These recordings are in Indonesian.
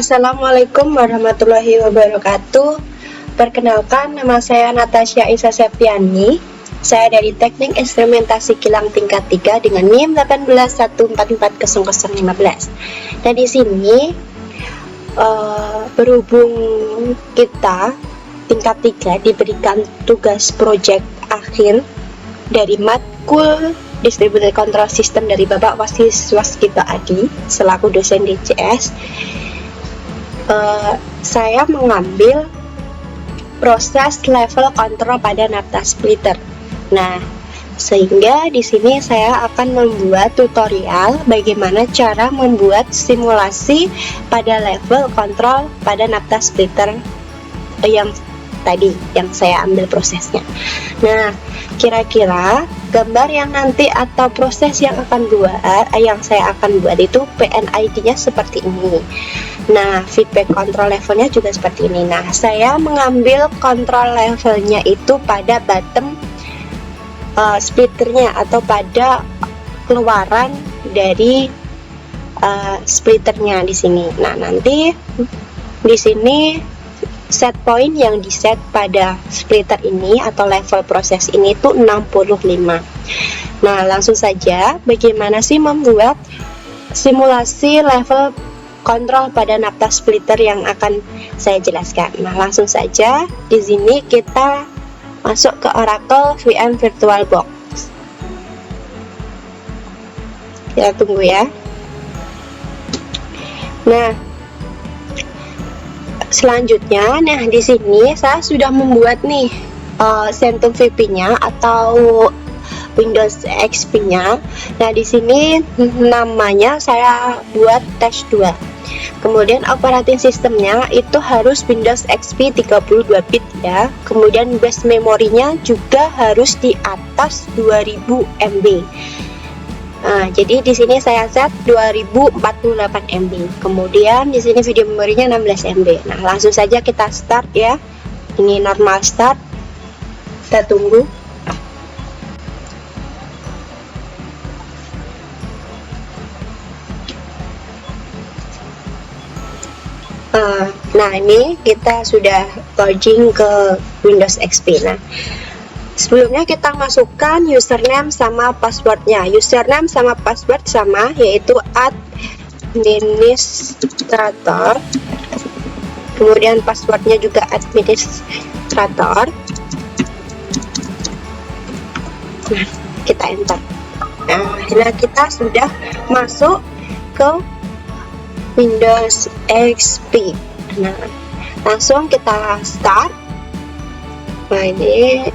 Assalamualaikum warahmatullahi wabarakatuh. Perkenalkan, nama saya Natasha Isa Septiani. Saya dari Teknik Instrumentasi Kilang tingkat 3 dengan NIM 181440015. Nah, di sini berhubung kita tingkat 3 diberikan tugas proyek akhir dari matkul Distributed Control System dari Bapak Waskito Adi selaku dosen DCS. Saya mengambil proses level kontrol pada napta splitter. Nah, sehingga di sini saya akan membuat tutorial bagaimana cara membuat simulasi pada level kontrol pada napta splitter yang tadi yang saya ambil prosesnya. Nah, kira-kira gambar yang nanti atau proses yang saya akan buat itu PNID-nya seperti ini. Nah, feedback control levelnya juga seperti ini. Nah, saya mengambil control levelnya itu pada bottom splitternya atau pada keluaran dari splitternya di sini. Nah, nanti di sini set point yang di set pada splitter ini atau level proses ini itu 65. Nah, langsung saja bagaimana sih membuat simulasi level kontrol pada napta splitter yang akan saya jelaskan. Nah, langsung saja di sini kita masuk ke Oracle VM VirtualBox. Kita tunggu ya. Nah, selanjutnya, di sini saya sudah membuat nih Centum VP-nya atau Windows XP-nya. Nah, di sini namanya saya buat test 2. Kemudian operating sistemnya itu harus Windows XP 32 bit ya. Kemudian base memorinya juga harus di atas 2000 MB. Nah, jadi di sini saya set 2048 MB. Kemudian di sini video memorinya 16 MB. Nah, langsung saja kita start ya. Ini normal start. Kita tunggu. Nah, ini kita sudah login ke Windows XP. Nah, sebelumnya kita masukkan username sama passwordnya. Username sama password sama, yaitu administrator. Kemudian passwordnya juga administrator. Nah, kita enter. Nah, kita sudah masuk ke Windows XP. Nah, langsung kita start. Nah, ini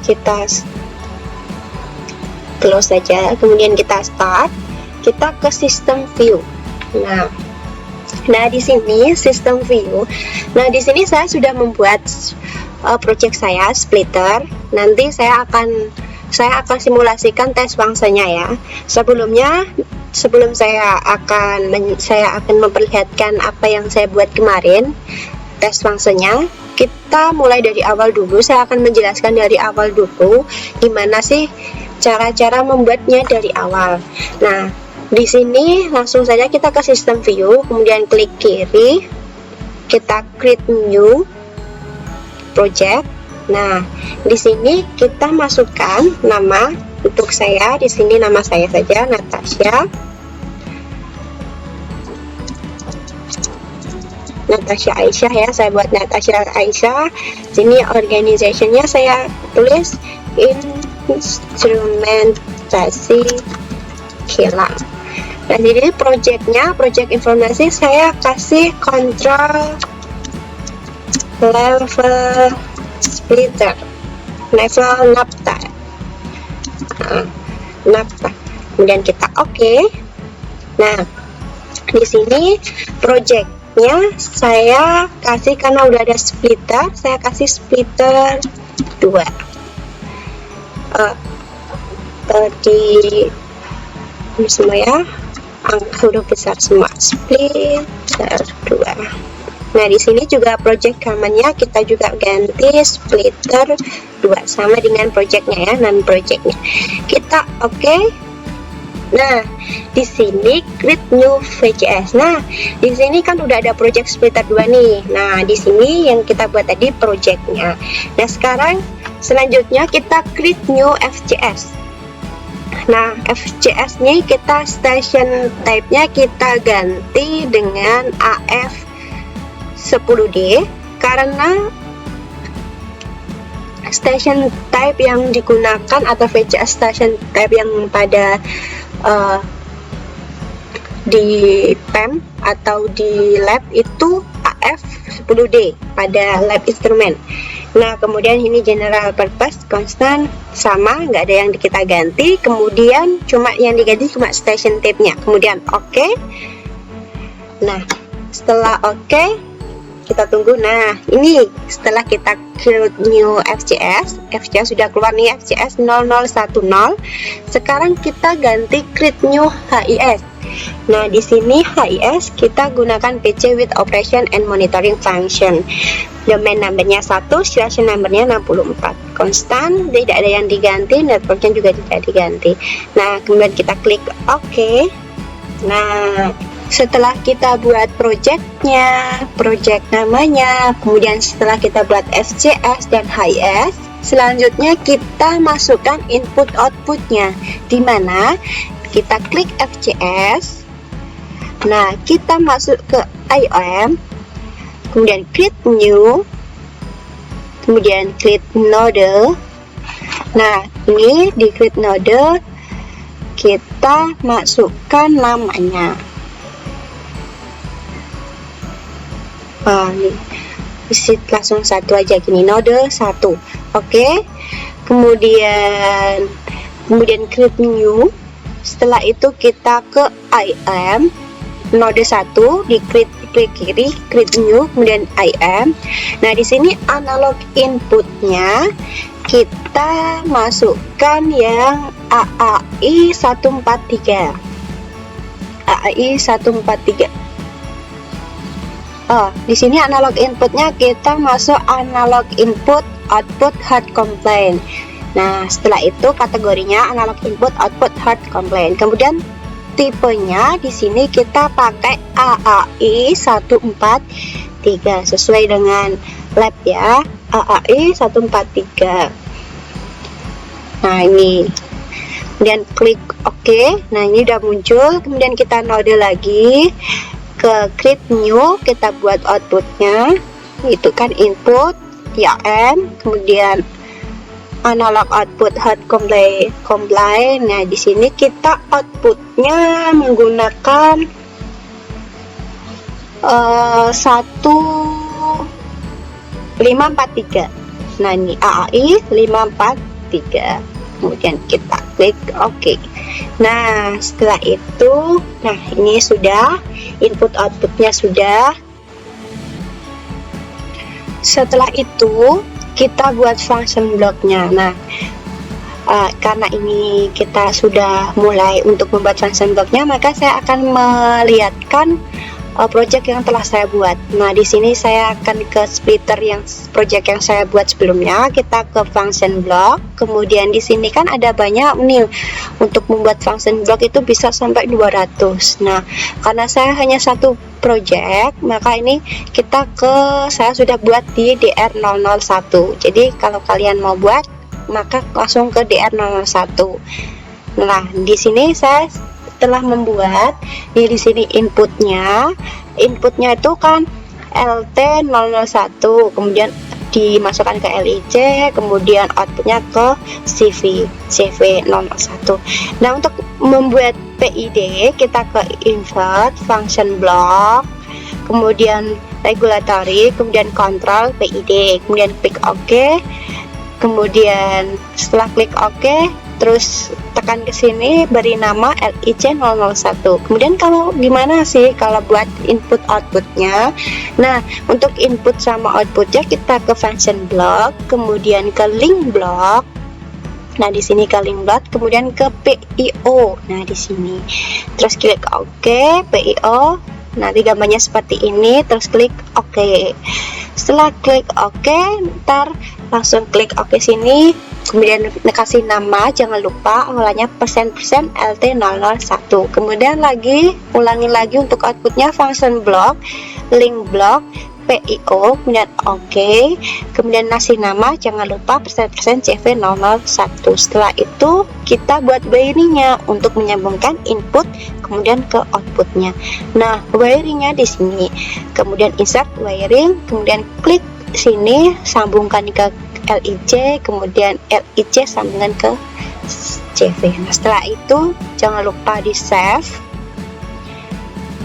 kita close saja, kemudian kita start, kita ke system view. Nah, di sini system view. Nah, di sini saya sudah membuat project saya splitter. Nanti saya akan simulasikan tes fangsanya ya. Sebelum saya akan memperlihatkan apa yang saya buat kemarin tes fangsanya. Kita mulai dari awal dulu. Saya akan menjelaskan dari awal dulu gimana sih cara-cara membuatnya dari awal. Nah, di sini langsung saja kita ke system view, kemudian klik kiri, kita create new project. Nah, di sini kita masukkan nama. Untuk saya di sini nama saya saja Natasha Aisyah ya. Saya buat Natasha Aisyah. Sini organizationnya saya tulis Instrumentasi Kilang. Nah, jadi project informasi saya kasih control level splitter, level napta. Kemudian kita oke. Nah, di sini projectnya saya kasih, karena udah ada splitter, saya kasih splitter 2. Di semua ya, angka huruf besar semua, splitter 2. Nah, di sini juga project command-nya kita juga ganti splitter 2 sama dengan projectnya ya, non projectnya. Kita oke. Nah, di sini create new VCS. Nah, di sini kan udah ada project splitter 2 nih. Nah, di sini yang kita buat tadi projectnya. Nah, sekarang selanjutnya kita create new FCS. Nah, FCS nya kita station type-nya kita ganti dengan AF10D karena station type yang digunakan atau VCS station type yang pada di PEM atau di lab itu AF10D pada lab instrument. Nah, kemudian ini general purpose constant sama, nggak ada yang kita ganti. Kemudian cuma yang diganti cuma station type-nya. Kemudian oke. Nah, setelah oke, kita tunggu. Nah, ini setelah kita create new FCS sudah keluar nih FCS 0010. Sekarang kita ganti create new HIS. Nah, di sini HIS kita gunakan PC with operation and monitoring function. Domain numbernya 1, station numbernya 64. Konstan, tidak ada yang diganti, networknya juga tidak diganti. Nah, kemudian kita klik OK. Nah, setelah kita buat projectnya, project namanya, kemudian setelah kita buat FCS dan HIS, selanjutnya kita masukkan input outputnya, di mana kita klik FCS. Nah, kita masuk ke IOM, kemudian create new, kemudian create node. Nah, ini di create node kita masukkan namanya. Isi langsung satu aja gini, node 1. Oke. Kemudian create new. Setelah itu kita ke IM node 1, di klik kiri, create new, kemudian IM. Nah, di sini analog inputnya kita masukkan yang AAI 143. AAI 143. Di sini analog inputnya kita masuk analog input output hard complaint. Nah, setelah itu kategorinya analog input output hard complaint. Kemudian tipenya di sini kita pakai AAI 143 sesuai dengan lab ya, AAI 143. Nah, ini. Kemudian klik OK. Nah, ini udah muncul. Kemudian kita node lagi ke create new, kita buat outputnya itu kan input TM, kemudian analog output hard complaint. Nah, di sini kita outputnya menggunakan 1543. Nah, ini AAI 543. Kemudian kita klik OK. Nah, setelah itu, nah ini sudah input outputnya sudah. Setelah itu kita buat function blocknya. Nah, karena ini kita sudah mulai untuk membuat function blocknya, maka saya akan melihatkan project yang telah saya buat. Nah, di sini saya akan ke splitter yang project yang saya buat sebelumnya. Kita ke function block. Kemudian di sini kan ada banyak nih. Untuk membuat function block itu bisa sampai 200. Nah, karena saya hanya satu project, maka ini saya sudah buat di DR001. Jadi kalau kalian mau buat, maka langsung ke DR001. Nah, di sini saya telah membuat di sini inputnya itu kan LT001, kemudian dimasukkan ke LIC, kemudian outputnya ke CV01. Nah, untuk membuat PID kita ke invert function block, kemudian regulatory, kemudian control PID, kemudian klik OK. Kemudian setelah klik OK, terus tekan ke sini, beri nama LIC001. Kemudian kalau gimana sih kalau buat input outputnya? Nah, untuk input sama outputnya kita ke function block, kemudian ke link block. Nah, di sini ke link block, kemudian ke PIO. Nah, di sini. Terus klik OK, PIO. Nanti gambarnya seperti ini, terus klik OK. Setelah klik OK, ntar langsung klik OK sini. kemudian kasih nama, jangan lupa awalnya persen LT001. Kemudian lagi ulangi lagi untuk outputnya function block, link block, PIO, kemudian OK, kemudian kasih nama, jangan lupa persen CV001. Setelah itu kita buat wiringnya untuk menyambungkan input kemudian ke outputnya. Nah, wiringnya di sini, kemudian insert wiring, kemudian klik sini, sambungkan ke LIC, kemudian LIC sambungan ke CV. Nah, setelah itu jangan lupa di save.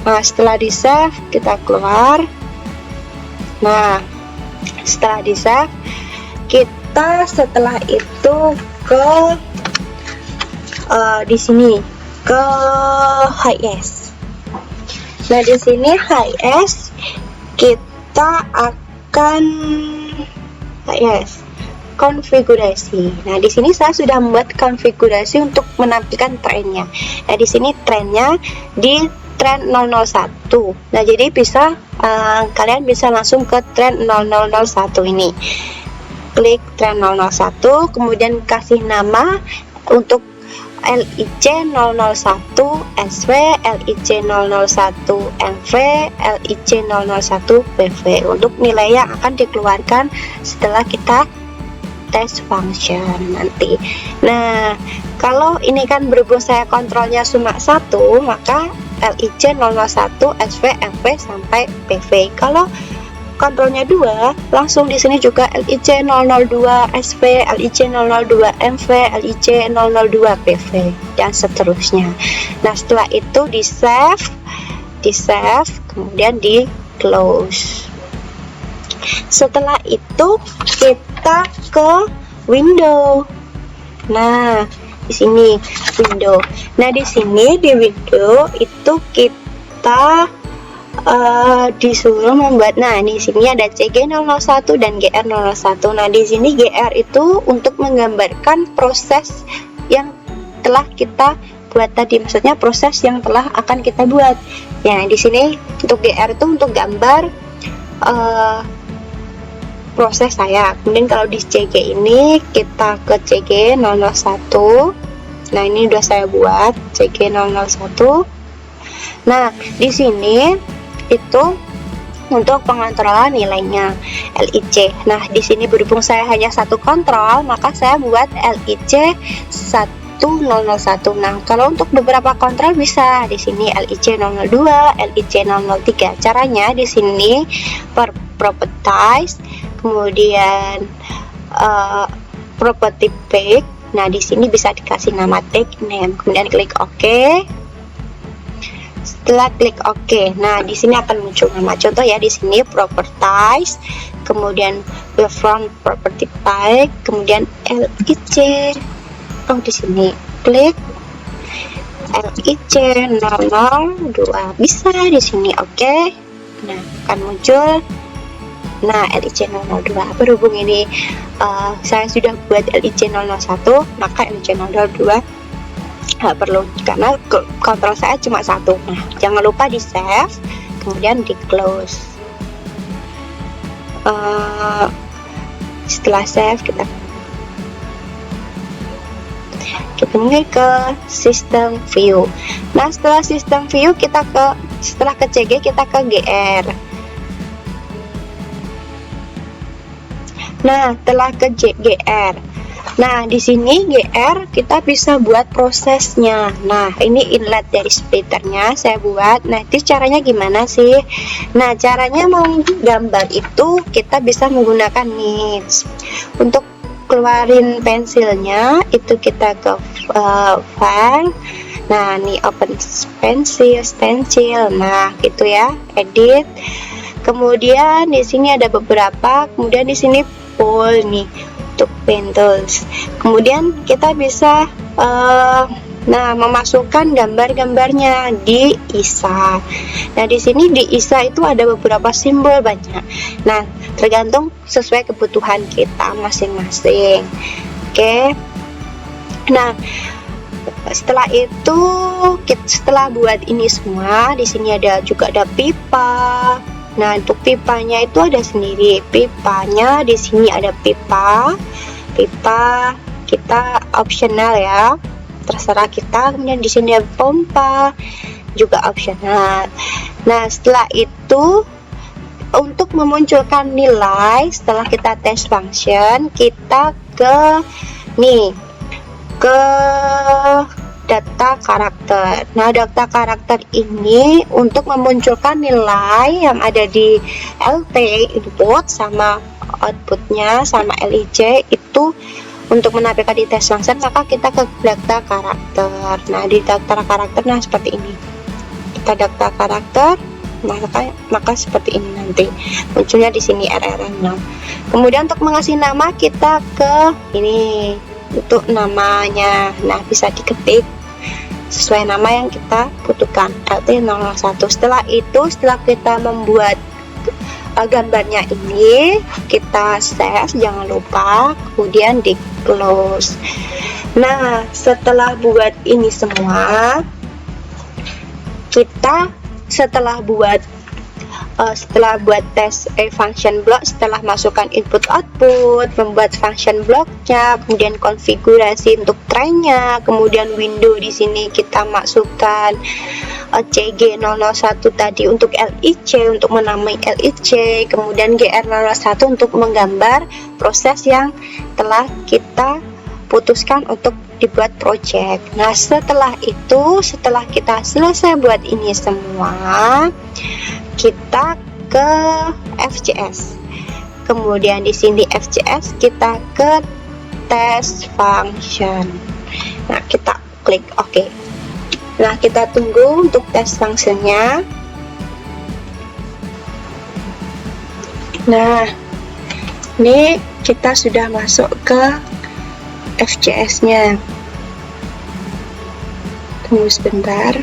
Nah, setelah di save kita keluar. Nah, setelah di save kita setelah itu ke di sini ke HIS. Nah, di sini HIS kita akan konfigurasi. Nah, di sini saya sudah membuat konfigurasi untuk menampilkan trennya. Nah, di sini trennya di tren 001. Nah, jadi bisa kalian bisa langsung ke tren 0001 ini. Klik tren 001, kemudian kasih nama untuk LIC 001 SV, LIC 001 MV, LIC 001 PV untuk nilai yang akan dikeluarkan setelah kita tes function nanti. Nah, kalau ini kan berhubung saya kontrolnya cuma satu, maka LIC 01 SV, MV sampai PV. Kalau kontrolnya 2, langsung di sini juga LIC 002 SV, LIC 002 MV, LIC 002 PV dan seterusnya. Nah, setelah itu di save, kemudian di close. Setelah itu kita ke window. Nah, di sini window. Nah, di sini di window itu kita disuruh membuat. Nah, di sini ada CG001 dan GR001. Nah, di sini GR itu untuk menggambarkan proses yang telah kita buat tadi, maksudnya proses yang telah akan kita buat. Ya, di sini untuk GR itu untuk gambar proses saya. Kemudian kalau di CG ini kita ke CG001. Nah, ini udah saya buat CG001. Nah, di sini itu untuk pengontrolan nilainya LIC. Nah, di sini berhubung saya hanya satu kontrol, maka saya buat LIC 1001. Nah, kalau untuk beberapa kontrol bisa di sini LIC 002, LIC 003. Caranya di sini properties, kemudian property pick. Nah, di sini bisa dikasih nama tag name, kemudian klik OK. Setelah klik OK, nah di sini akan muncul nama. Contoh ya, di sini properties, kemudian waveform property type, kemudian LIC. Oh, di sini klik LIC 002. Bisa di sini OK. Nah, akan muncul. Nah, LIC 002. Berhubung ini saya sudah buat LIC 001, maka LIC 002 nggak perlu karena kontrol saya cuma satu. Nah, jangan lupa di save, kemudian di close. Setelah save kita mulai ke system view. Nah, setelah system view setelah ke CG kita ke GR. Nah, setelah ke GR. Nah, di sini GR kita bisa buat prosesnya. Nah, ini inlet dari splitternya saya buat. Nah, itu caranya gimana sih? Nah, caranya mau gambar itu kita bisa menggunakan Mix. Untuk keluarin pensilnya itu kita ke file. Nah, ini open stencil. Nah, gitu ya, edit. Kemudian di sini ada beberapa. Kemudian di sini pull nih untuk pen tools. Kemudian kita bisa memasukkan gambar-gambarnya di ISA. Nah, di sini di ISA itu ada beberapa simbol banyak. Nah, tergantung sesuai kebutuhan kita masing-masing. Oke. Nah, setelah itu setelah buat ini semua, di sini juga ada pipa. Nah, untuk pipanya itu ada sendiri. Pipanya di sini ada pipa, kita opsional ya, terserah kita. Kemudian di sini pompa juga opsional. Nah, setelah itu untuk memunculkan nilai setelah kita tes function, kita ke data karakter. Nah, data karakter ini untuk memunculkan nilai yang ada di LT input sama outputnya sama LIJ itu untuk menampilkan di tes function, maka kita ke data karakter. Nah, di data karakter seperti ini. Kita data karakter, maka seperti ini nanti munculnya di sini RR6. Kemudian untuk mengasih nama kita ke ini untuk namanya. Nah, bisa diketik sesuai nama yang kita butuhkan, LT001. Setelah itu, setelah kita membuat gambarnya ini, kita save, jangan lupa, kemudian di close. Nah, setelah buat ini semua, kita setelah buat tes function block, setelah masukkan input output, membuat function blocknya, kemudian konfigurasi untuk trennya, kemudian window di sini kita masukkan CG001 tadi untuk LIC, untuk menamai LIC, kemudian GR001 untuk menggambar proses yang telah kita putuskan untuk dibuat project. Nah, setelah itu, setelah kita selesai buat ini semua, kita ke FCS. Kemudian di sini FCS kita ke test function. Nah, kita klik OK. Nah, kita tunggu untuk test functionnya. Nah, ini kita sudah masuk ke FCS-nya. Tunggu sebentar.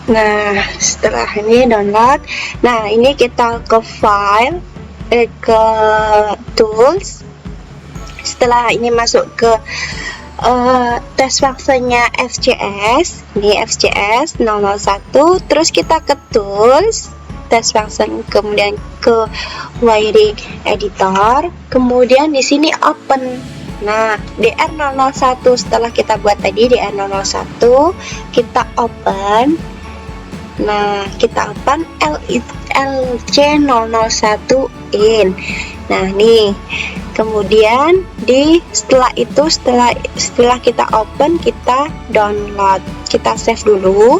Nah, setelah ini download. Nah, ini kita ke file, ke tools. Setelah ini masuk ke test functionnya FCS. Ini FCS 001. Terus kita ke tools, test function, kemudian ke wiring editor, kemudian di sini open. Nah, DR001 setelah kita buat tadi DR001, kita open. Nah, kita open LC001 in. Nah, nih. Kemudian setelah itu setelah kita open, kita download. Kita save dulu.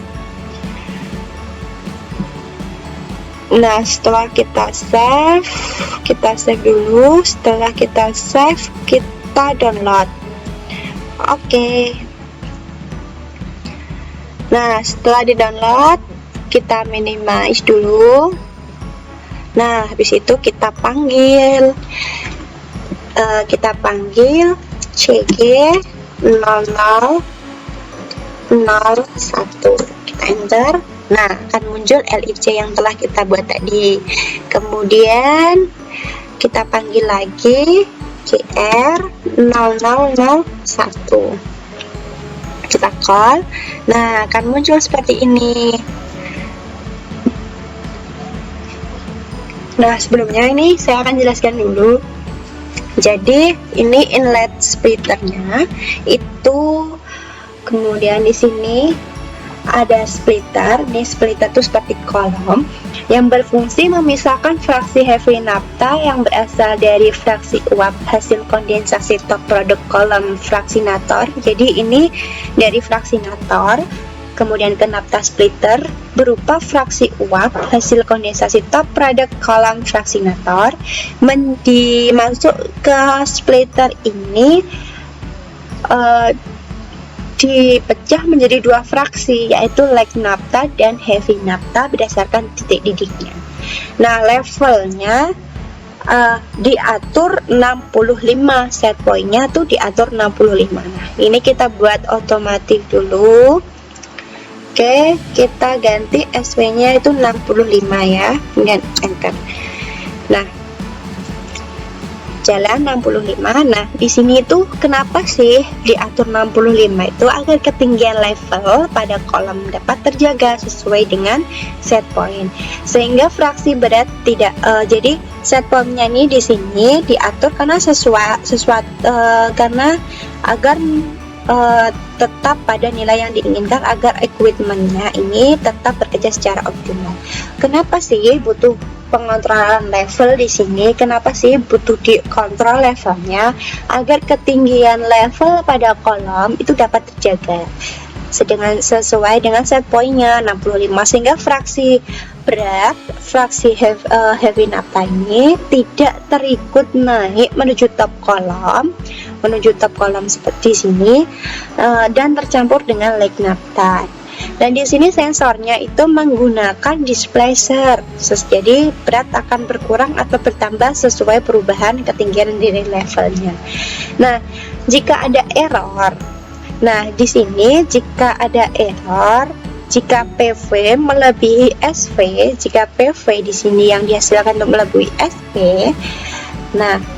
Nah, setelah kita save dulu. Setelah kita save, kita download. Oke. Nah, setelah di-download, kita minimize dulu. Nah, habis itu kita panggil CG0001. Kita enter. Nah, akan muncul LIC yang telah kita buat tadi. Kemudian kita panggil lagi GR0001. Kita call. Nah, akan muncul seperti ini. Nah, sebelumnya ini saya akan jelaskan dulu. Jadi, ini inlet splitternya itu, kemudian di sini ada splitter. Ini splitter itu seperti kolom yang berfungsi memisahkan fraksi heavy naphtha yang berasal dari fraksi uap hasil kondensasi top produk kolom fraksinator. Jadi ini dari fraksinator kemudian ke naphtha splitter berupa fraksi uap hasil kondensasi top produk kolom fraksinator. Dimasuk ke splitter ini dipecah menjadi dua fraksi, yaitu light naphtha dan heavy naphtha berdasarkan titik didiknya. Nah, levelnya diatur 65, set pointnya tuh diatur 65. Nah, ini kita buat otomatis dulu. Oke, kita ganti SW nya itu 65 ya, kemudian enter. Nah, jalan 65. Nah, di sini itu kenapa sih diatur 65 itu agar ketinggian level pada kolom dapat terjaga sesuai dengan set point. Sehingga fraksi berat tidak jadi set pointnya ini di sini diatur karena karena agar tetap pada nilai yang diinginkan, agar equipmentnya ini tetap bekerja secara optimal. Kenapa sih butuh pengontrolan level di sini? Kenapa sih butuh dikontrol levelnya? Agar ketinggian level pada kolom itu dapat terjaga sesuai dengan set pointnya 65, sehingga fraksi berat, fraksi heavy naphtha ini tidak terikut naik menuju top kolom seperti sini dan tercampur dengan leg naphtha. Dan di sini sensornya itu menggunakan displacer, jadi berat akan berkurang atau bertambah sesuai perubahan ketinggian dari levelnya. Nah, jika ada error, di sini jika ada error, jika PV melebihi SV, jika PV di sini yang dihasilkan untuk melebihi SV,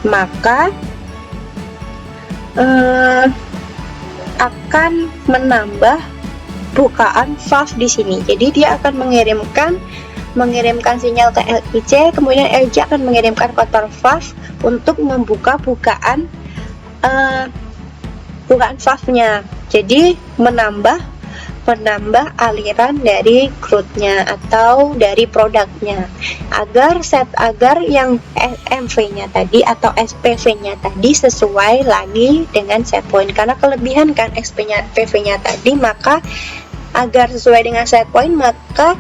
maka akan menambah bukaan valve di sini. Jadi dia akan mengirimkan sinyal ke LIC, kemudian LIC akan mengirimkan kotor valve untuk membuka bukaan valve-nya. Jadi menambah aliran dari crude-nya atau dari produknya, agar yang MV-nya tadi atau SPV-nya tadi sesuai lagi dengan set point. Karena kelebihan kan PV-nya tadi, maka agar sesuai dengan set point, maka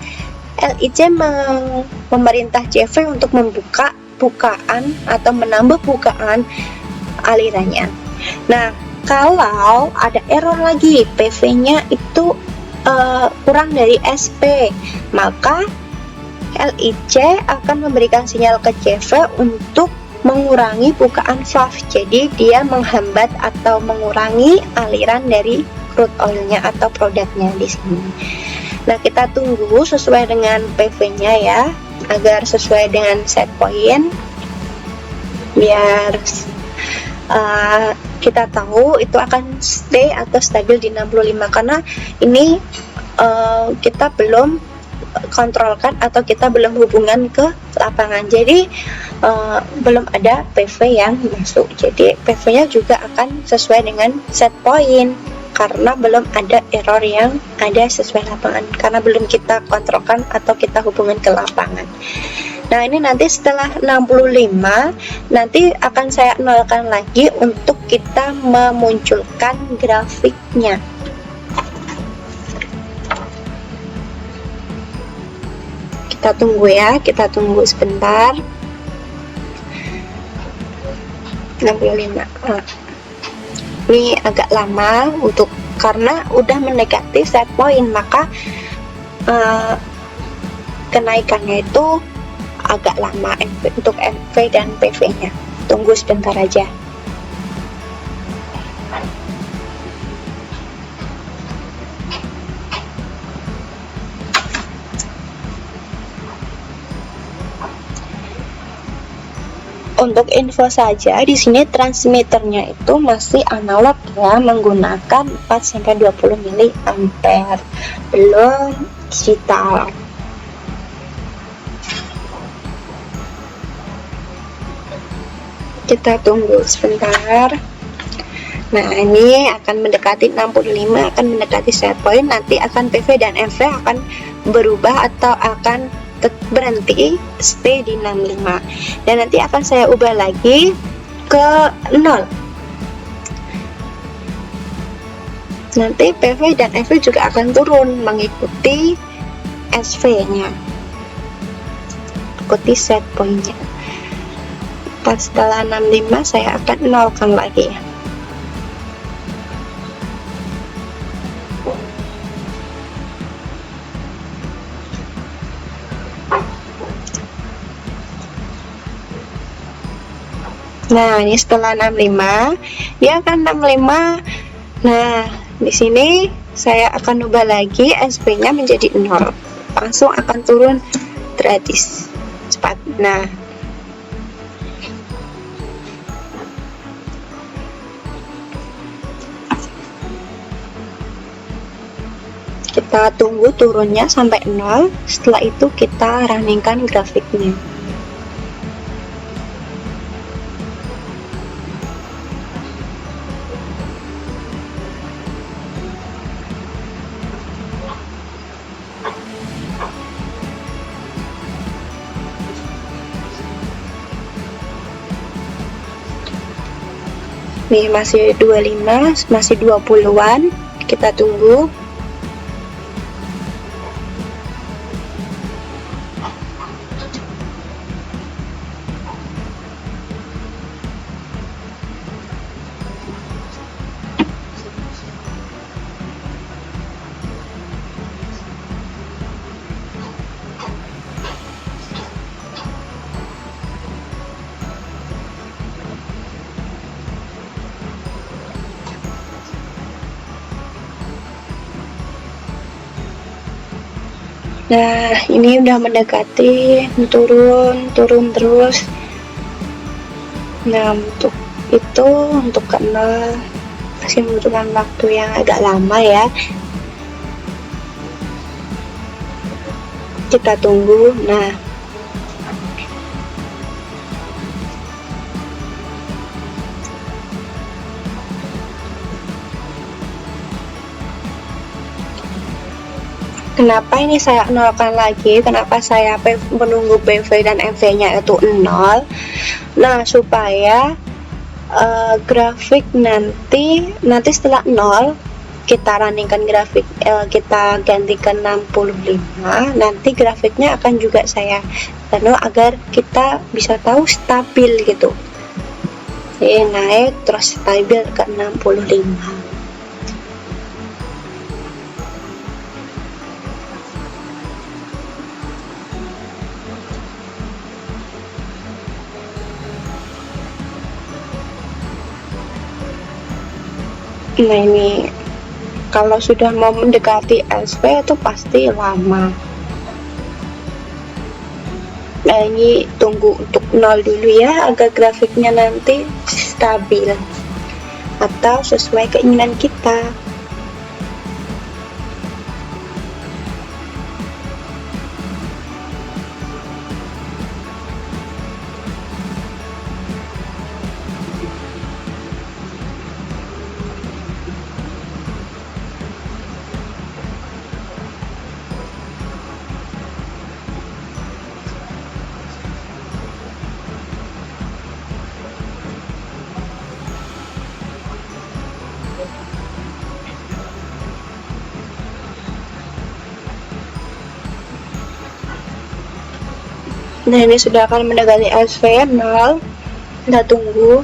LIC memerintah CV untuk membuka bukaan atau menambah bukaan alirannya. Nah, kalau ada error lagi, PV-nya itu kurang dari SP, maka LIC akan memberikan sinyal ke CV untuk mengurangi bukaan valve. Jadi dia menghambat atau mengurangi aliran dari crude oilnya atau produknya di sini. Nah, kita tunggu sesuai dengan PV-nya ya, agar sesuai dengan set point, biar kita tahu itu akan stay atau stabil di 65, karena ini kita belum kontrolkan atau kita belum hubungan ke lapangan, jadi belum ada PV yang masuk. Jadi PV-nya juga akan sesuai dengan set point karena belum ada error yang ada sesuai lapangan, karena belum kita kontrolkan atau kita hubungan ke lapangan. Nah, ini nanti setelah 65 nanti akan saya nolkan lagi untuk kita memunculkan grafiknya. Kita tunggu ya, kita tunggu sebentar. 65. Ini agak lama karena udah mendekati set point, maka kenaikannya itu agak lama untuk MV dan PV-nya. Tunggu sebentar aja. Untuk info saja, di sini transmitternya itu masih analog ya, menggunakan 4-20 mA, belum digital. Kita tunggu sebentar. Nah, ini akan mendekati 65, akan mendekati set point. Nanti akan PV dan MV akan berubah atau akan berhenti stay di 65, dan nanti akan saya ubah lagi ke 0. Nanti PV dan MV juga akan turun mengikuti SV-nya, ikuti set point-nya. Pas setelah 65 saya akan nolkan lagi. Nah, ini setelah 65, dia akan 65. Nah, di sini saya akan ubah lagi SP-nya menjadi 0. Langsung akan turun gratis cepat. Nah, Kita tunggu turunnya sampai 0. Setelah itu kita runningkan grafiknya. Nih masih 25, masih 20-an. Kita tunggu. Nah, ini udah mendekati, turun terus. Nah, untuk itu, untuk ke 0 masih membutuhkan waktu yang agak lama ya. Kita tunggu. Nah, kenapa ini saya nolkan lagi? Kenapa saya menunggu PV dan MV nya itu 0? Nah, supaya grafik nanti setelah 0 kita runningkan grafik, kita gantikan 65. Nanti grafiknya akan juga saya agar kita bisa tahu stabil gitu. Jadi naik terus stabil ke 65. Nah, ini kalau sudah mau mendekati SV itu pasti lama. Nah, ini tunggu untuk 0 dulu ya, agar grafiknya nanti stabil atau sesuai keinginan kita. Nah, ini sudah akan mendekati SV 0. Kita tunggu.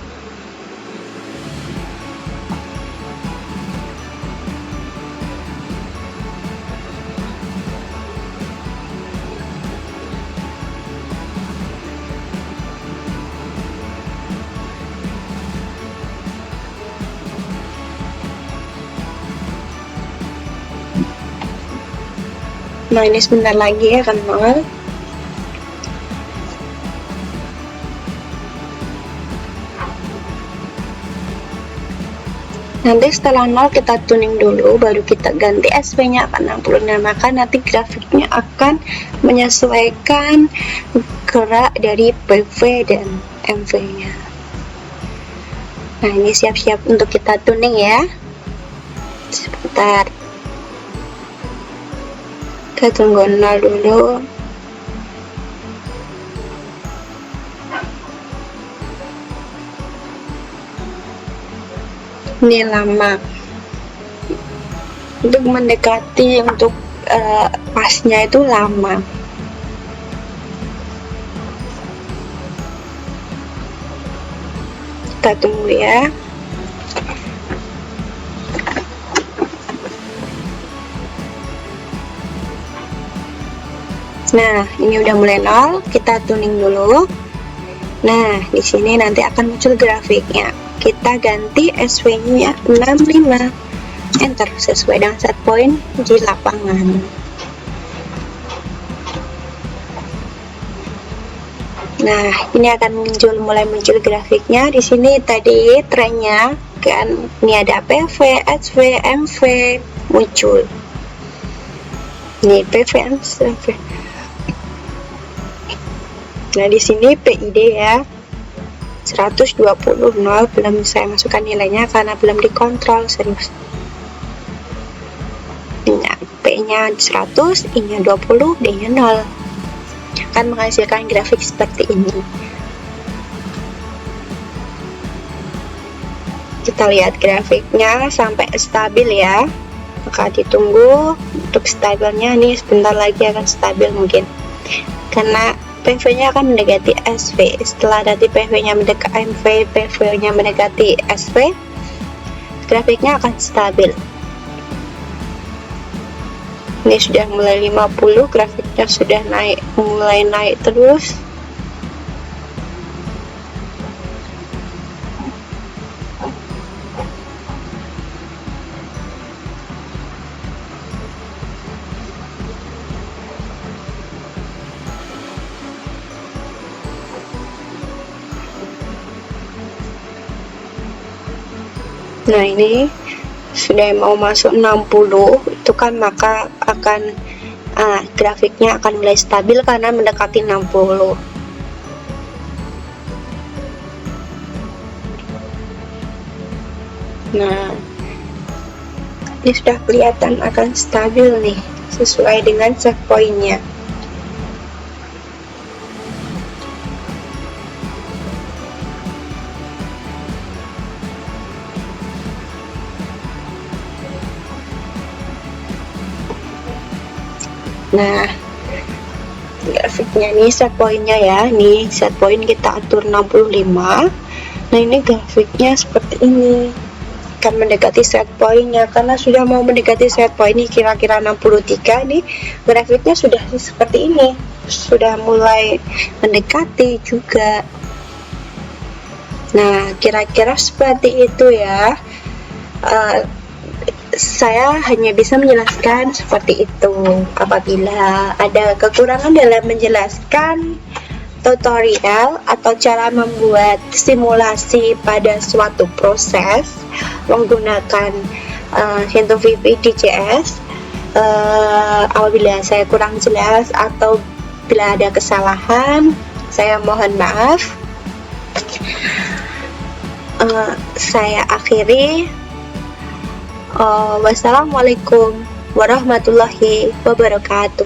Nah, ini sebentar lagi ya kan 0. Nanti setelah 0 kita tuning dulu, baru kita ganti SV nya ke 65, maka nanti grafiknya akan menyesuaikan gerak dari PV dan MV nya. Nah, ini siap-siap untuk kita tuning ya. Sebentar, kita tunggu 0 dulu. Ini lama untuk mendekati, untuk pasnya itu lama. Kita tunggu ya. Nah, ini udah mulai 0, kita tuning dulu. Nah, di sini nanti akan muncul grafiknya. Kita ganti SV-nya 65. Enter sesuai dengan set point di lapangan. Nah, ini akan mulai muncul grafiknya. Di sini tadi trennya kan, ini ada PV, SV, MV muncul. Nih PVNCV. Nah di sini PID ya 120, 0, belum saya masukkan nilainya karena belum dikontrol serius. Nah, P-nya 100, I-nya 20, D-nya 0. Akan menghasilkan grafik seperti ini. Kita lihat grafiknya sampai stabil ya. Maka ditunggu untuk stabilnya, nih sebentar lagi akan stabil mungkin. Karena PV-nya akan mendekati SV. Setelah nanti PV-nya mendekati MV, PV-nya mendekati SV, grafiknya akan stabil. Ini sudah mulai 50, grafiknya sudah mulai naik terus. Nah ini sudah mau masuk 60, itu kan maka akan grafiknya akan mulai stabil karena mendekati 60. Nah ini sudah kelihatan akan stabil nih sesuai dengan set point-nya. Nah grafiknya nih set point-nya ya, nih set point kita atur 65. Nah ini grafiknya seperti ini, akan mendekati set point-nya karena sudah mau mendekati set point ini kira-kira 63. Nih grafiknya sudah seperti ini, sudah mulai mendekati juga. Nah kira-kira seperti itu ya. Saya hanya bisa menjelaskan seperti itu. Apabila ada kekurangan dalam menjelaskan tutorial atau cara membuat simulasi pada suatu proses menggunakan Hinto VB DCS, apabila saya kurang jelas atau bila ada kesalahan, saya mohon maaf. Saya akhiri. Wassalamualaikum warahmatullahi wabarakatuh.